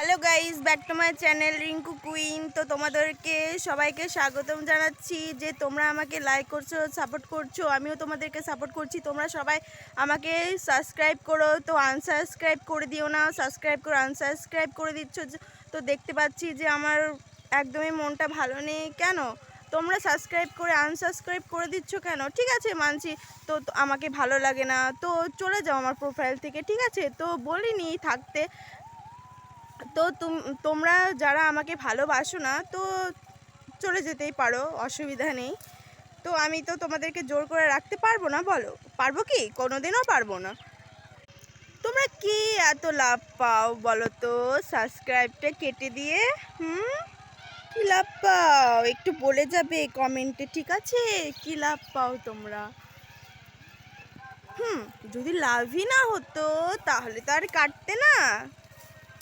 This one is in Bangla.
Hello guys, back to my channel Rinku queen. তো তোমাদেরকে সবাইকে স্বাগতম জানাচ্ছি যে তোমরা আমাকে লাইক করছো, সাপোর্ট করছো, আমিও তোমাদেরকে সাপোর্ট করছি। তোমরা সবাই আমাকে সাবস্ক্রাইব করো, তো আনসাবস্ক্রাইব করে দিও না। সাবস্ক্রাইব করে আনসাবস্ক্রাইব করে দিচ্ছ, তো দেখতে পাচ্ছি যে আমার একদমই মনটা ভালো নেই। কেন তোমরা সাবস্ক্রাইব করে আনসাবস্ক্রাইব করে দিচ্ছ কেন? ঠিক আছে, মানছি, তো আমাকে ভালো লাগে না, তো চলে যাও আমার প্রোফাইল থেকে। ঠিক আছে, তো বলিনি থাকতে। তো তোমরা যারা আমাকে ভালোবাসো না, তো চলে যেতেই পারো, অসুবিধা নেই। তো আমি তো তোমাদেরকে জোর করে রাখতে পারবো না, বলো পারবো কি? কোনোদিনও পারবো না। তোমরা কি এত লাভ পাও বলো তো সাবস্ক্রাইবটা কেটে দিয়ে? কি লাভ পাও একটু বলে যাবে কমেন্টে, ঠিক আছে? কি লাভ পাও তোমরা? যদি লাভই না হতো তাহলে তো আর কাটতে না।